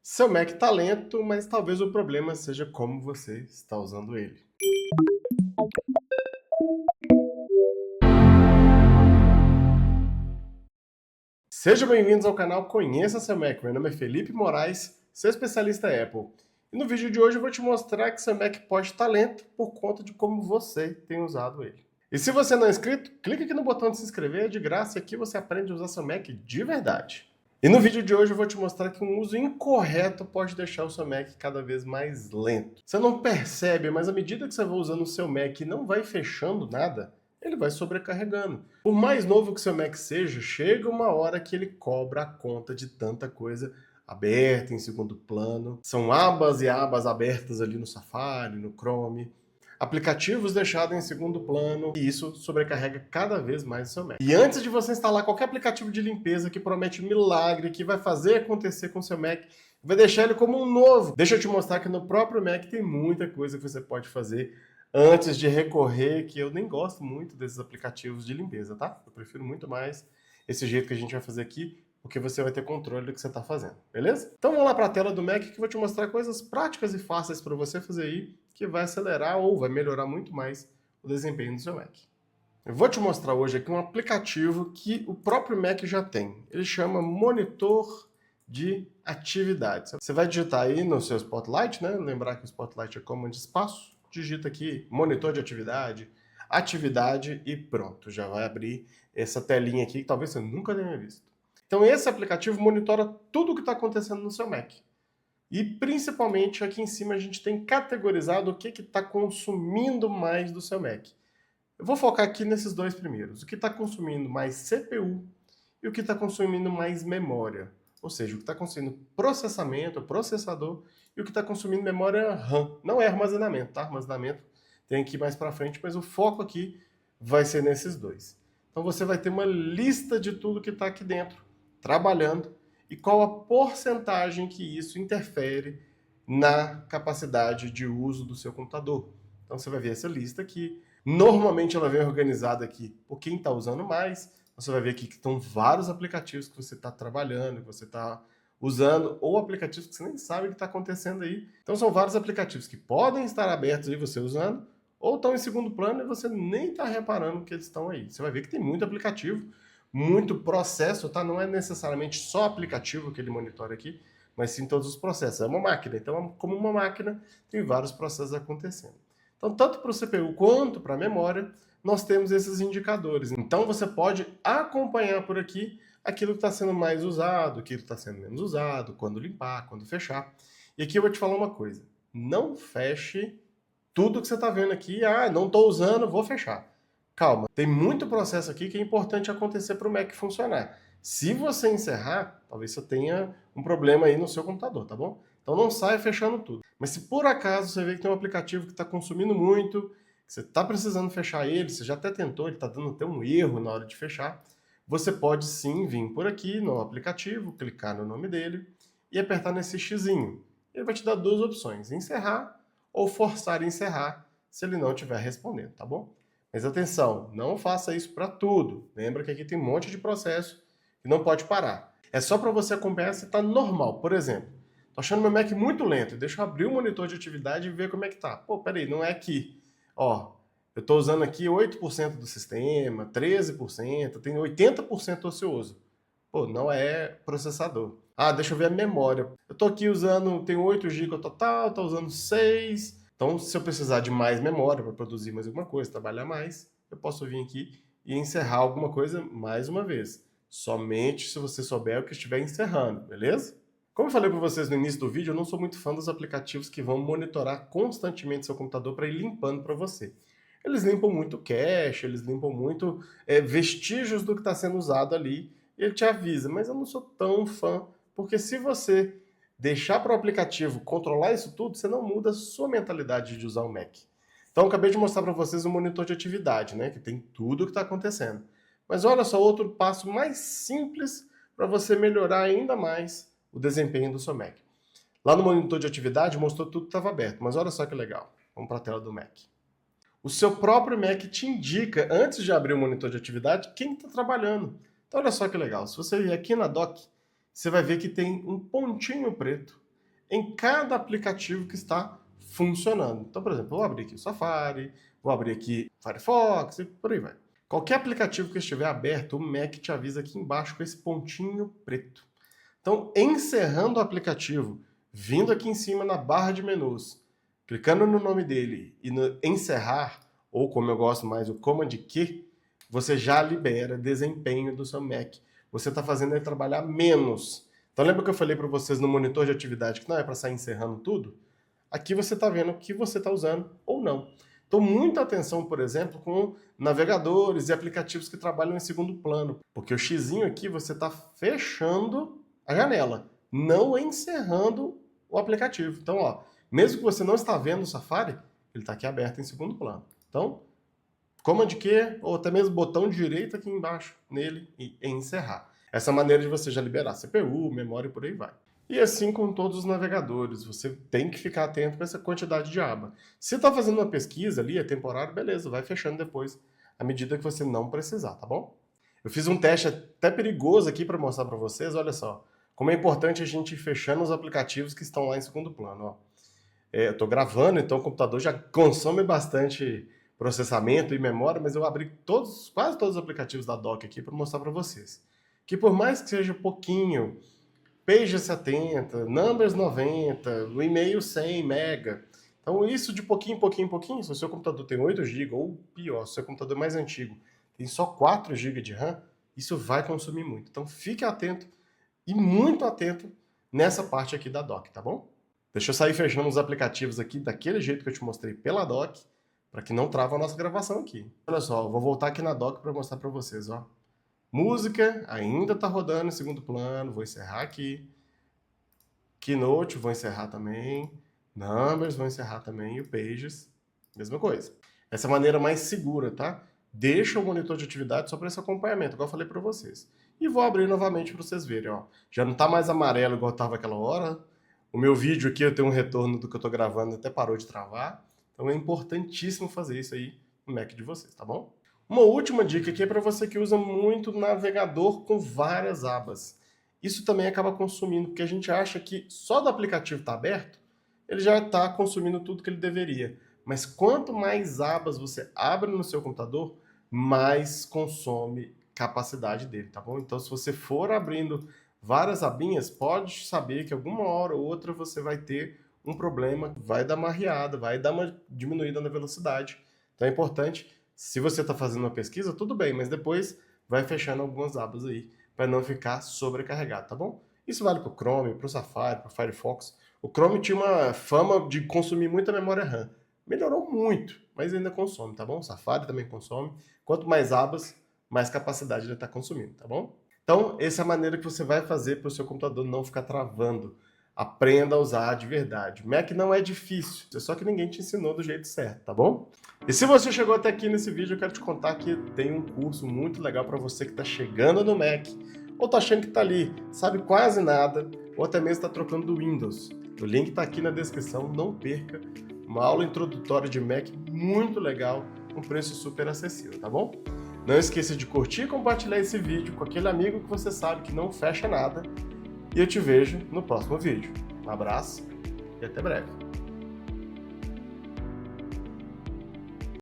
Seu Mac está lento, mas talvez o problema seja como você está usando ele. Sejam bem-vindos ao canal Conheça Seu Mac. Meu nome é Felipe Moraes, seu especialista Apple. E no vídeo de hoje eu vou te mostrar que seu Mac pode estar lento por conta de como você tem usado ele. E se você não é inscrito, clique aqui no botão de se inscrever, é de graça, e aqui você aprende a usar seu Mac de verdade. E no vídeo de hoje eu vou te mostrar que um uso incorreto pode deixar o seu Mac cada vez mais lento. Você não percebe, mas à medida que você vai usando o seu Mac e não vai fechando nada, ele vai sobrecarregando. Por mais novo que seu Mac seja, chega uma hora que ele cobra a conta de tanta coisa aberta em segundo plano. São abas e abas abertas ali no Safari, no Chrome, aplicativos deixados em segundo plano, e isso sobrecarrega cada vez mais o seu Mac. E antes de você instalar qualquer aplicativo de limpeza que promete milagre, que vai fazer acontecer com o seu Mac, vai deixar ele como um novo, deixa eu te mostrar que no próprio Mac tem muita coisa que você pode fazer antes de recorrer, que eu nem gosto muito desses aplicativos de limpeza, tá? Eu prefiro muito mais esse jeito que a gente vai fazer aqui, porque você vai ter controle do que você está fazendo, beleza? Então vamos lá para a tela do Mac que eu vou te mostrar coisas práticas e fáceis para você fazer aí, que vai acelerar ou vai melhorar muito mais o desempenho do seu Mac. Eu vou te mostrar hoje aqui um aplicativo que o próprio Mac já tem. Ele chama Monitor de Atividades. Você vai digitar aí no seu Spotlight, né? Lembrar que o Spotlight é comando de espaço. Digita aqui Monitor de Atividade, Atividade e pronto. Já vai abrir essa telinha aqui que talvez você nunca tenha visto. Então esse aplicativo monitora tudo o que está acontecendo no seu Mac. E principalmente aqui em cima a gente tem categorizado o que está consumindo mais do seu Mac. Eu vou focar aqui nesses dois primeiros. O que está consumindo mais CPU e o que está consumindo mais memória. Ou seja, o que está consumindo processamento, processador, e o que está consumindo memória RAM. Não é armazenamento, tá? Armazenamento tem aqui mais para frente, mas o foco aqui vai ser nesses dois. Então você vai ter uma lista de tudo que está aqui dentro, trabalhando, e qual a porcentagem que isso interfere na capacidade de uso do seu computador. Então você vai ver essa lista aqui. Normalmente ela vem organizada aqui por quem está usando mais. Você vai ver aqui que estão vários aplicativos que você está trabalhando, que você está usando, ou aplicativos que você nem sabe o que está acontecendo aí. Então são vários aplicativos que podem estar abertos aí você usando, ou estão em segundo plano e você nem está reparando que eles estão aí. Você vai ver que tem muito aplicativo, muito processo, tá? Não é necessariamente só aplicativo que ele monitora aqui, mas sim todos os processos. É uma máquina, então como uma máquina, tem vários processos acontecendo. Então, tanto para o CPU quanto para a memória, nós temos esses indicadores. Então, você pode acompanhar por aqui aquilo que está sendo mais usado, aquilo que está sendo menos usado, quando limpar, quando fechar. E aqui eu vou te falar uma coisa. Não feche tudo que você está vendo aqui. Ah, não estou usando, vou fechar. Calma, tem muito processo aqui que é importante acontecer para o Mac funcionar. Se você encerrar, talvez você tenha um problema aí no seu computador, tá bom? Então não saia fechando tudo. Mas se por acaso você vê que tem um aplicativo que está consumindo muito, que você está precisando fechar ele, você já até tentou, ele está dando até um erro na hora de fechar, você pode sim vir por aqui no aplicativo, clicar no nome dele e apertar nesse xizinho. Ele vai te dar duas opções, encerrar ou forçar encerrar, se ele não estiver respondendo, tá bom? Mas atenção, não faça isso para tudo. Lembra que aqui tem um monte de processo que não pode parar. É só para você acompanhar se está normal. Por exemplo, tô achando meu Mac muito lento. Deixa eu abrir o monitor de atividade e ver como é que tá. Pô, peraí, não é aqui. Ó, eu estou usando aqui 8% do sistema, 13%, tem 80% ocioso. Pô, não é processador. Ah, deixa eu ver a memória. Eu estou aqui usando, tem 8 GB total, estou usando 6. Então, se eu precisar de mais memória para produzir mais alguma coisa, trabalhar mais, eu posso vir aqui e encerrar alguma coisa mais uma vez. Somente se você souber o que estiver encerrando, beleza? Como eu falei para vocês no início do vídeo, eu não sou muito fã dos aplicativos que vão monitorar constantemente seu computador para ir limpando para você. Eles limpam muito cache, eles limpam muito vestígios do que está sendo usado ali, e ele te avisa, mas eu não sou tão fã, porque se você deixar para o aplicativo controlar isso tudo, você não muda a sua mentalidade de usar o Mac. Então, eu acabei de mostrar para vocês um monitor de atividade, né, que tem tudo o que está acontecendo. Mas olha só, outro passo mais simples para você melhorar ainda mais o desempenho do seu Mac. Lá no monitor de atividade mostrou tudo que estava aberto, mas olha só que legal. Vamos para a tela do Mac. O seu próprio Mac te indica, antes de abrir o monitor de atividade, quem está trabalhando. Então olha só que legal, se você vir aqui na dock, você vai ver que tem um pontinho preto em cada aplicativo que está funcionando. Então, por exemplo, eu vou abrir aqui o Safari, vou abrir aqui o Firefox e por aí vai. Qualquer aplicativo que estiver aberto, o Mac te avisa aqui embaixo com esse pontinho preto. Então, encerrando o aplicativo, vindo aqui em cima na barra de menus, clicando no nome dele e no encerrar, ou como eu gosto mais, o Command Q, você já libera desempenho do seu Mac. Você está fazendo ele trabalhar menos. Então lembra que eu falei para vocês no monitor de atividade que não é para sair encerrando tudo? Aqui você está vendo o que você está usando ou não. Então muita atenção, por exemplo, com navegadores e aplicativos que trabalham em segundo plano, porque o xizinho aqui você está fechando a janela, não encerrando o aplicativo. Então, ó, mesmo que você não está vendo o Safari, ele está aqui aberto em segundo plano. Então, Command Q, ou até mesmo botão direito aqui embaixo nele e encerrar. Essa maneira de você já liberar CPU, memória e por aí vai. E assim com todos os navegadores, você tem que ficar atento com essa quantidade de aba. Se está fazendo uma pesquisa ali, é temporário, beleza, vai fechando depois, à medida que você não precisar, tá bom? Eu fiz um teste até perigoso aqui para mostrar para vocês, olha só, como é importante a gente ir fechando os aplicativos que estão lá em segundo plano, ó. Eu estou gravando, então o computador já consome bastante processamento e memória, mas eu abri quase todos os aplicativos da Dock aqui para mostrar para vocês. Que por mais que seja pouquinho, Page 70, Numbers 90, o e-mail 100 mega. Então isso de pouquinho em pouquinho em pouquinho, se o seu computador tem 8 GB, ou pior, se o seu computador é mais antigo, tem só 4 GB de RAM, isso vai consumir muito. Então fique atento e muito atento nessa parte aqui da Dock, tá bom? Deixa eu sair fechando os aplicativos aqui daquele jeito que eu te mostrei pela Dock, para que não trava a nossa gravação aqui. Olha só, vou voltar aqui na Dock para mostrar para vocês, ó. Música ainda está rodando em segundo plano, vou encerrar aqui. Keynote, vou encerrar também. Numbers, vou encerrar também. E o Pages, mesma coisa. Essa é a maneira mais segura, tá? Deixa o monitor de atividade só para esse acompanhamento, igual eu falei para vocês. E vou abrir novamente para vocês verem, ó. Já não está mais amarelo igual estava aquela hora. O meu vídeo aqui, eu tenho um retorno do que eu estou gravando, até parou de travar. Então é importantíssimo fazer isso aí no Mac de vocês, tá bom? Uma última dica aqui é para você que usa muito navegador com várias abas. Isso também acaba consumindo, porque a gente acha que só do aplicativo está aberto, ele já está consumindo tudo que ele deveria. Mas quanto mais abas você abre no seu computador, mais consome capacidade dele, tá bom? Então se você for abrindo várias abinhas, pode saber que alguma hora ou outra você vai ter um problema, vai dar uma riada, vai dar uma diminuída na velocidade. Então é importante, se você está fazendo uma pesquisa, tudo bem, mas depois vai fechando algumas abas aí, para não ficar sobrecarregado, tá bom? Isso vale para o Chrome, para o Safari, para o Firefox. O Chrome tinha uma fama de consumir muita memória RAM. Melhorou muito, mas ainda consome, tá bom? O Safari também consome. Quanto mais abas, mais capacidade ele está consumindo, tá bom? Então, essa é a maneira que você vai fazer para o seu computador não ficar travando. Aprenda a usar de verdade. Mac não é difícil, é só que ninguém te ensinou do jeito certo, tá bom? E se você chegou até aqui nesse vídeo, eu quero te contar que tem um curso muito legal para você que está chegando no Mac, ou está achando que está ali, sabe quase nada, ou até mesmo está trocando do Windows. O link está aqui na descrição, não perca. Uma aula introdutória de Mac muito legal, um preço super acessível, tá bom? Não esqueça de curtir e compartilhar esse vídeo com aquele amigo que você sabe que não fecha nada. E eu te vejo no próximo vídeo. Um abraço e até breve.